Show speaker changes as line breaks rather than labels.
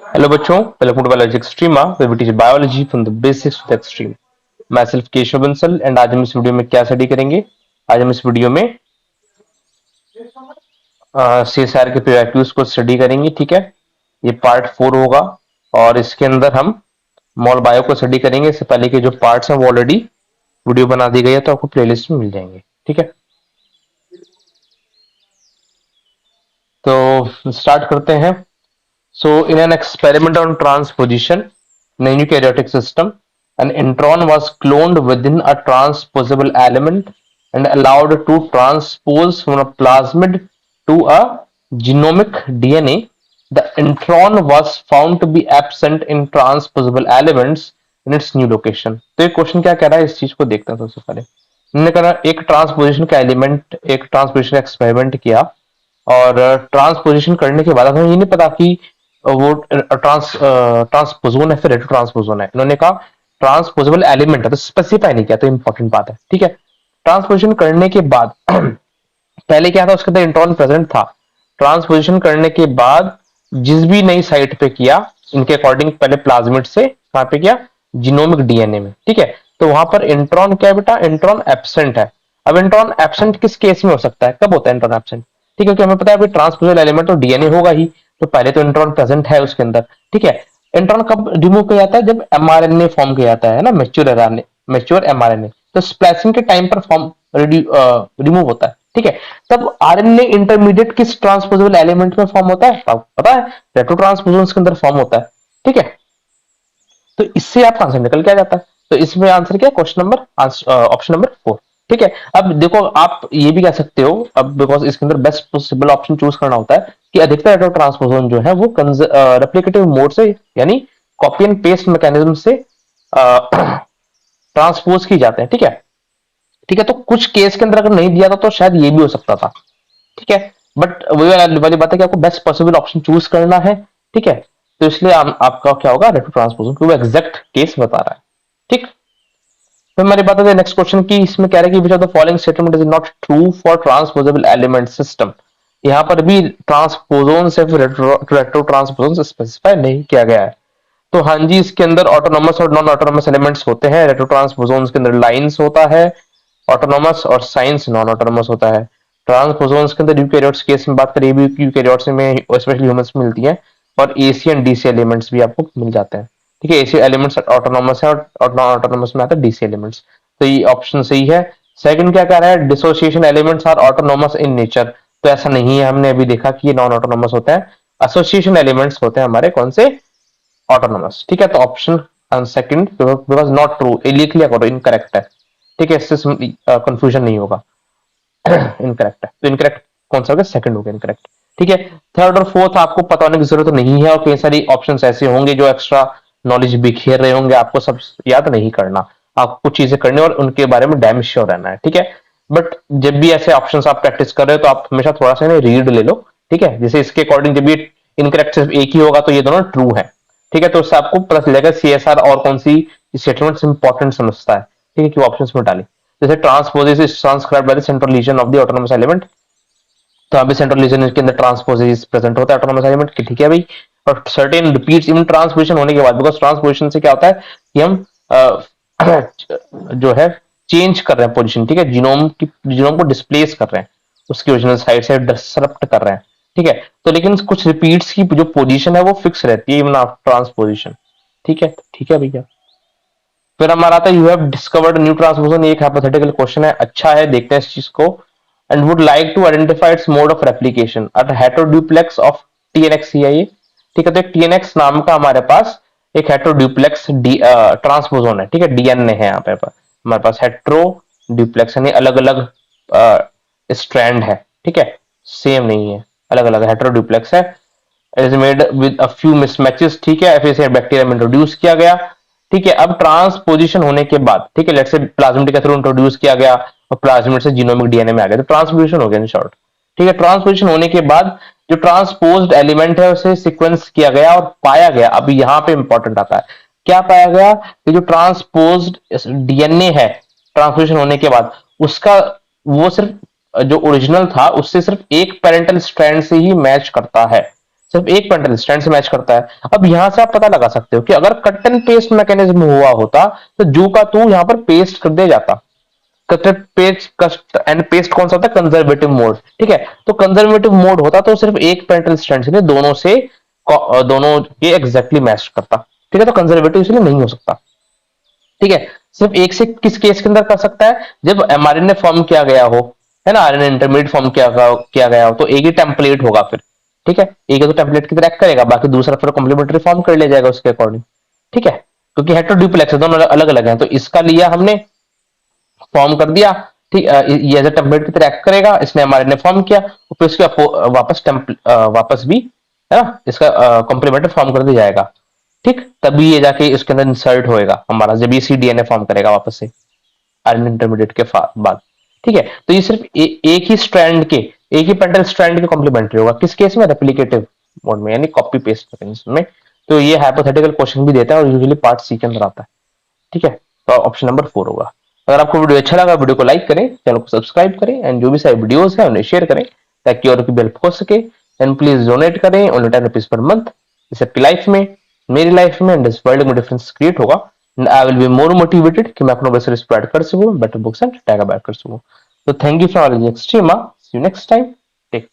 Hello बच्चों, welcome to biology Extrema where we teach biology from the basics to the extreme। मैं सिर्फ Keshav Bansal and आज हम इस वीडियो में क्या स्टडी करेंगे। आज हम इस वीडियो में सीएसआर के प्रीरेक्विजिट्स को स्टडी करेंगे। ठीक है, ये पार्ट 4 होगा और इसके अंदर हम मॉल बायो को स्टडी करेंगे। इससे पहले के जो पार्ट्स हैं वो ऑलरेडी वीडियो बना दी गई है, तो आपको प्लेलिस्ट में मिल जाएंगे। ठीक है, तो स्टार्ट करते हैं। So, in an experiment on transposition in a eukaryotic system, an intron was cloned within a transposable element and allowed to transpose from a plasmid to a genomic DNA. The intron was found to be absent in transposable elements in its new location. तो ये question क्या कह रहा है, इस चीज को देखते हैं। सबसे पहले हमने कहा एक ट्रांसपोजिशन का एलिमेंट, एक ट्रांसपोजिशन एक्सपेरिमेंट किया और ट्रांसपोजिशन करने के बाद हमें ये नहीं पता कि वो ट्रांसपोजोन है फिर रेट्रो ट्रांसपोजोन है। इन्होंने कहा ट्रांसपोजेबल एलिमेंट है, तो स्पेसिफाई नहीं किया, तो इंपॉर्टेंट बात है। ठीक है, ट्रांसपोजिशन करने के बाद पहले क्या था, उसके अंदर इंट्रॉन प्रेजेंट था। ट्रांसपोजिशन करने के बाद जिस भी नई साइट पे किया, इनके अकॉर्डिंग पहले प्लाज्मिड से कहां पे किया, जीनोमिक डीएनए में। ठीक है, तो वहां पर इंट्रॉन क्या है बेटा, इंट्रॉन एब्सेंट है। अब इंट्रॉन एब्सेंट किस केस में हो सकता है, कब होता है इंट्रॉन एब्सेंट? ठीक है, क्योंकि हमें पता है ट्रांसपोजल एलिमेंट तो डीएनए होगा ही, तो पहले तो इंट्रॉन प्रेजेंट है उसके अंदर। ठीक है, इंट्रॉन कब रिमूव किया जाता है, जब एमआरएनए फॉर्म किया जाता है ना, मैच्योर एमआरएनए, तो स्प्लाइसिंग के टाइम पर फॉर्म रिमूव होता है। ठीक है, तब आरएनए इंटरमीडिएट किस ट्रांसपोजेबल एलिमेंट में फॉर्म होता है, आपको पता है, रेट्रो ट्रांसपोजन के अंदर फॉर्म होता है। ठीक है, तो इससे आपका आंसर निकल के आ जाता है। तो इसमें आंसर क्या है, क्वेश्चन नंबर ऑप्शन नंबर 4। ठीक है, अब देखो आप ये भी कह सकते हो, अब बिकॉज इसके अंदर बेस्ट पॉसिबल ऑप्शन चूज करना होता है कि अधिकतर रेट्रो ट्रांसपोजन जो है वो रेप्लिकेटिव मोड से, यानी कॉपी एंड पेस्ट मैकेनिज्म से ट्रांसपोज की जाते हैं। ठीक है, ठीक है, तो कुछ केस के अंदर अगर नहीं दिया था तो शायद ये भी हो सकता था। ठीक है, बट वही वाली बात है कि आपको बेस्ट पॉसिबल ऑप्शन चूज करना है। ठीक है, तो इसलिए आपका क्या होगा, रेट्रो ट्रांसपोजन, क्योंकि वो एग्जैक्ट केस बता रहा है। ठीक, फिर हमारी बात है नेक्स्ट क्वेश्चन की। इसमें कह रहे हैं कि which of the following statement is not true for transposable element system. यहाँ पर भी ट्रांसपोजोन से रेट्रो ट्रांसपोजन स्पेसिफाई नहीं किया गया है। तो हाँ जी, इसके अंदर ऑटोनोमस और नॉन ऑटोनोमस एलिमेंट्स होते हैं। रेट्रो ट्रांसपोजोन के अंदर लाइंस होता है ऑटोनोमस, और साइंस नॉन ऑटोनोमस होता है। ट्रांसपोजोन्स के अंदर यूकैरियोट्स केस में बात करें, यूकैरियोट्स में स्पेशली ह्यूमंस में मिलती है, और एसी एंड डीसी एलिमेंट्स भी आपको मिल जाते हैं। ठीक है, एसी एलिमेंट्स ऑटोनोमस है और नॉन ऑटोनोमस में आता है डीसी एलिमेंट्स। तो ये ऑप्शन सही है। सेकंड क्या कह रहा है, dissociation elements are autonomous in nature. तो ऐसा नहीं है, हमने अभी देखा कि ये नॉन ऑटोनोमस होता है। एसोसिएशन एलिमेंट्स होते हैं हमारे कौन से, ऑटोनोमस। ठीक है, तो option second because not true, ये लिख लिया करो, इनकरेक्ट है। ठीक है, इससे कंफ्यूजन नहीं होगा। इनकरेक्ट है, तो इनकरेक्ट कौन सा होगा, सेकंड होगा इनकरेक्ट। ठीक है, थर्ड और फोर्थ आपको पता होने की जरूरत नहीं है, और कई सारी ऑप्शंस ऐसे होंगे जो एक्स्ट्रा नॉलेज बिखेर रहे होंगे, आपको सब याद नहीं करना, आपको कुछ चीजें करनी और उनके बारे में डैम श्योर रहना है। ठीक है, बट जब भी ऐसे ऑप्शंस आप प्रैक्टिस कर रहे हो तो आप हमेशा थोड़ा सा रीड ले लो। ठीक है, जैसे इसके अकॉर्डिंग जब ये इनकरेक्ट सिर्फ एक ही होगा तो ये दोनों ट्रू है। ठीक है, तो उससे आपको पता चलेगा सीएसआर और कौन सी स्टेटमेंट इंपॉर्टेंट समझता है। ठीक है, कि ऑप्शंस में डाली, जैसे transposase is transcribed by the central region of the autonomous element. तो अभी सेंट्रल रीजन के अंदर ट्रांसपोजेस प्रेजेंट होता है ऑटोनोमस एलिमेंट की। ठीक है भाई, और सर्टेन रिपीट्स इवन ट्रांसपोजिशन होने के बाद, बिकॉज ट्रांसपोजिशन से क्या होता है कि हम जो है चेंज कर रहे हैं पोजीशन। ठीक है, जीनोम को डिस्प्लेस कर रहे हैं, उसकी ओरिजिनल साइड से डिसरप्ट कर रहे हैं। ठीक है, तो लेकिन कुछ रिपीट्स की जो पोजीशन है वो फिक्स रहती है इवन आफ्टर ट्रांसपोजिशन। ठीक है, ठीक है भैया। फिर हमारा आता है यू हैव डिस्कवर्ड न्यू ट्रांसपोजन, एक हाइपोथेटिकल क्वेश्चन है, अच्छा है, देखते हैं इस चीज को। And would like to identify its mode of replication at heteroduplex of TNX CIA. ठीक है, तो एक टीएनएक्स नाम का हमारे पास एक हेटेरोड्यूप्लेक्स ट्रांसपोजोन है। ठीक है, डीएनए है यहाँ पे हमारे पास हेटेरोड्यूप्लेक्स, यानी अलग अलग स्ट्रैंड है। ठीक है, सेम नहीं है, अलग अलग हेटेरोड्यूप्लेक्स है। Is made with a few mismatches. ठीक है, फिर से बैक्टीरिया में इंट्रोड्यूस किया गया। ठीक है, अब ट्रांसपोजिशन होने के बाद, ठीक है, लेट्स से प्लाज्मिड के थ्रू इंट्रोड्यूस किया गया और प्लाज्मिड से जीनोमिक डीएनए में आ गया, तो ट्रांसपोजिशन हो गया इन शॉर्ट। ठीक है, ट्रांसपोजिशन होने के बाद जो ट्रांसपोज्ड एलिमेंट है उसे सीक्वेंस किया गया और पाया गया। अब यहाँ पे इंपॉर्टेंट आता है, क्या पाया गया कि जो ट्रांसपोज्ड डीएनए है ट्रांसपोजिशन होने के बाद, उसका वो सिर्फ जो ओरिजिनल था उससे सिर्फ एक पेरेंटल स्ट्रैंड से ही मैच करता है। सिर्फ एक पेंटल स्ट्रैंड से मैच करता है। अब यहां से आप पता लगा सकते हो कि अगर कट एंड पेस्ट मैकेनिज्म हुआ होता तो जू का तू यहां पर पेस्ट कर दिया जाता। कट पेस्ट कस्ट एंड पेस्ट कौन सा होता है, कंजर्वेटिव मोड, ठीक है। तो कंजर्वेटिव मोड होता तो सिर्फ एक पेंटल स्ट्रैंड से दोनों से दोनों के एग्जैक्टली मैच करता, ठीक है। तो कंजर्वेटिव इसलिए नहीं हो सकता, ठीक है। सिर्फ एक से किस केस के अंदर कर सकता है, जब एमआरएनए फॉर्म किया गया हो, है ना, आरएनए इंटरमीडिएट फॉर्म किया गया हो तो एक ही टेम्पलेट होगा फिर, ठीक है। एक ही तो टेम्पलेट की तरह करेगा, बाकी दूसरा फिर कॉम्प्लीमेंट्री फॉर्म कर लिया जाएगा उसके अकॉर्डिंग, ठीक है। क्योंकि हेटेरोड्यूप्लेक्स है, दोनों अलग अलग हैं, तो इसका लिया हमने, फॉर्म कर दिया, ठीक। ये एज ए टेम्पलेट की तरह एक्ट करेगा, इसने एमआरएनए फॉर्म किया और फिर इसके वापस वापस भी, है ना, इसका कॉम्प्लीमेंट्री फॉर्म कर दिया जाएगा, ठीक। तभी ये जाके इसके अंदर इंसर्ट होएगा हमारा, जब ये सीडीएनए फॉर्म करेगा वापस से आयरन इंटरमीडिएट के बाद, ठीक है। तो ये सिर्फ एक ही स्ट्रैंड के, एक ही पेंटल स्ट्रैंड के कॉम्प्लीमेंट्री होगा, किस केस में, रेप्लिकेटिव मोड में, यानी कॉपी पेस्ट मैकेनिज्म में। तो ये हाइपोथेटिकल क्वेश्चन भी देता है और यूजुअली पार्ट सी के अंदर आता है, ठीक है। तो ऑप्शन नंबर 4 होगा। अगर आपको वीडियो अच्छा लगा, वीडियो को लाइक करें, चैनल को सब्सक्राइब करें एंड जो भी सारे वीडियोस हैं उन्हें शेयर करें ताकि और की भी हेल्प हो सके। एंड प्लीज डोनेट करें ओनली 10 रुपीज पर मंथ। इससे आपकी लाइफ में, मेरी लाइफ में एंड इस वर्ल्ड में डिफरेंस क्रिएट होगा and I will be more motivated कि मैं अपना बेस्ट स्प्रेड कर सकूं, better books and tag back कर सकूं। तो thank you for all Extrema, see you next time, take